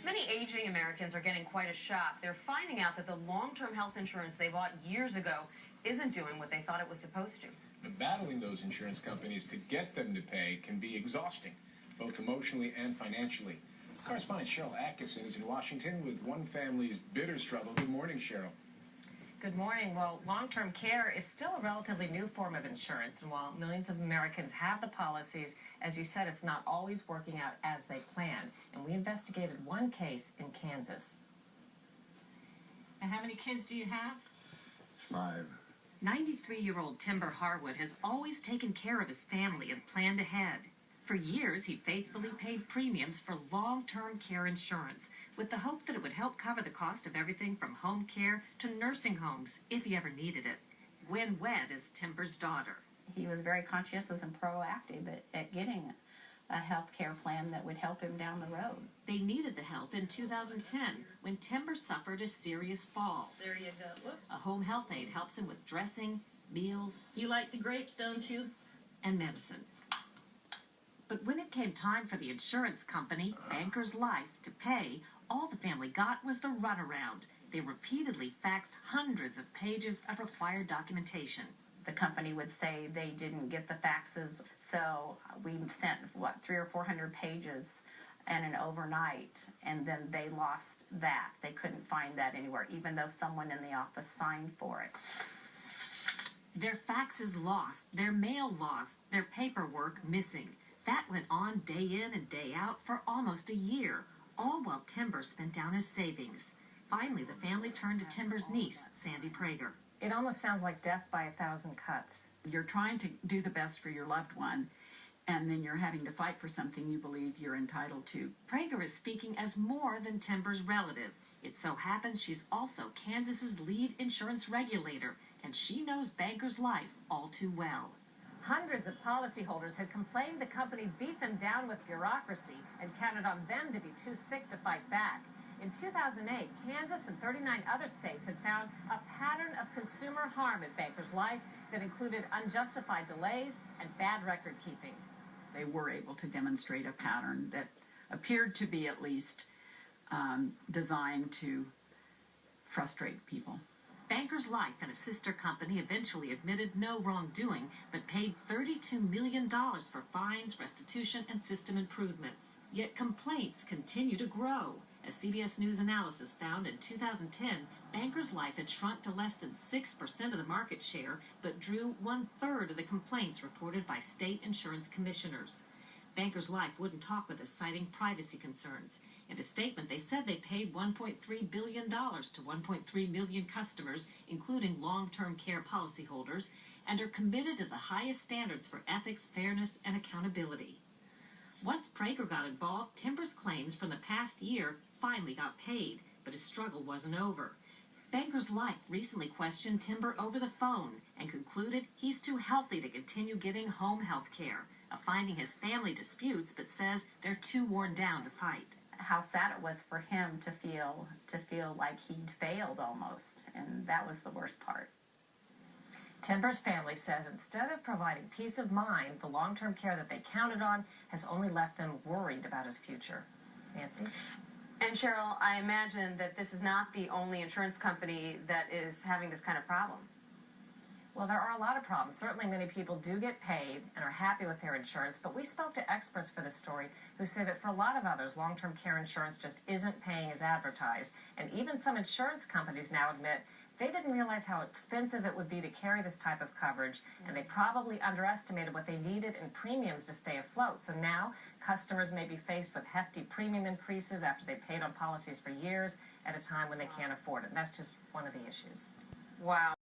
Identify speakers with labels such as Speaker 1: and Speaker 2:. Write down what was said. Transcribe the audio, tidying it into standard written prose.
Speaker 1: Many aging Americans are getting quite a shock. They're finding out that the long-term health insurance they bought years ago isn't doing what they thought it was supposed to.
Speaker 2: But battling those insurance companies to get them to pay can be exhausting, both emotionally and financially. Correspondent Cheryl Atkinson is in Washington with one family's bitter struggle. Good morning, Cheryl.
Speaker 3: Good morning. Well, long-term care is still a relatively new form of insurance, and while millions of Americans have the policies, as you said, it's not always working out as they planned. And we investigated one case in Kansas. And how many kids do you have?
Speaker 4: 5.
Speaker 3: 93-year-old Timber Harwood has always taken care of his family and planned ahead. For years, he faithfully paid premiums for long-term care insurance with the hope that it would help cover the cost of everything from home care to nursing homes if he ever needed it. Gwen Wedd is Timber's daughter.
Speaker 5: He was very conscientious and proactive at getting a health care plan that would help him down the road.
Speaker 3: They needed the help in 2010 when Timber suffered a serious fall.
Speaker 1: There you go. Look.
Speaker 3: A home health aide helps him with dressing, meals,
Speaker 1: You like the grapes, don't you?
Speaker 3: and medicine. But when it came time for the insurance company, Bankers Life, to pay, all the family got was the runaround. They repeatedly faxed hundreds of pages of required documentation.
Speaker 5: The company would say they didn't get the faxes, so we sent, 300 or 400 pages in an overnight, and then they lost that. They couldn't find that anywhere, even though someone in the office signed for it.
Speaker 3: Their faxes lost, their mail lost, their paperwork missing. That went on day in and day out for almost a year, all while Timber spent down his savings. Finally, the family turned to Timber's niece, Sandy Prager. It almost sounds like death by 1,000 cuts.
Speaker 6: You're trying to do the best for your loved one, and then you're having to fight for something you believe you're entitled to.
Speaker 3: Prager is speaking as more than Timber's relative. It so happens she's also Kansas's lead insurance regulator, and she knows Bankers Life all too well. Hundreds of policyholders had complained the company beat them down with bureaucracy and counted on them to be too sick to fight back. In 2008, Kansas and 39 other states had found a pattern of consumer harm at Bankers Life that included unjustified delays and bad record keeping.
Speaker 6: They were able to demonstrate a pattern that appeared to be at least designed to frustrate people.
Speaker 3: Bankers Life and a sister company eventually admitted no wrongdoing, but paid $32 million for fines, restitution, and system improvements. Yet complaints continue to grow. As CBS News analysis found in 2010, Bankers Life had shrunk to less than 6% of the market share, but drew 1/3 of the complaints reported by state insurance commissioners. Bankers Life wouldn't talk with us, citing privacy concerns. In a statement, they said they paid $1.3 billion to 1.3 million customers, including long-term care policyholders, and are committed to the highest standards for ethics, fairness, and accountability. Once Prager got involved, Timber's claims from the past year finally got paid, but his struggle wasn't over. Bankers Life recently questioned Timber over the phone and concluded he's too healthy to continue getting home health care, a finding his family disputes but says they're too worn down to fight.
Speaker 5: How sad it was for him to feel like he'd failed almost, and that was the worst part.
Speaker 3: Timber's family says instead of providing peace of mind, the long-term care that they counted on has only left them worried about his future. Nancy?
Speaker 1: And Cheryl, I imagine that this is not the only insurance company that is having this kind of problem.
Speaker 3: Well, there are a lot of problems. Certainly many people do get paid and are happy with their insurance, but we spoke to experts for this story who say that for a lot of others, long-term care insurance just isn't paying as advertised. And even some insurance companies now admit they didn't realize how expensive it would be to carry this type of coverage, and they probably underestimated what they needed in premiums to stay afloat. So now customers may be faced with hefty premium increases after they paid on policies for years at a time when they can't afford it. And that's just one of the issues.
Speaker 1: Wow.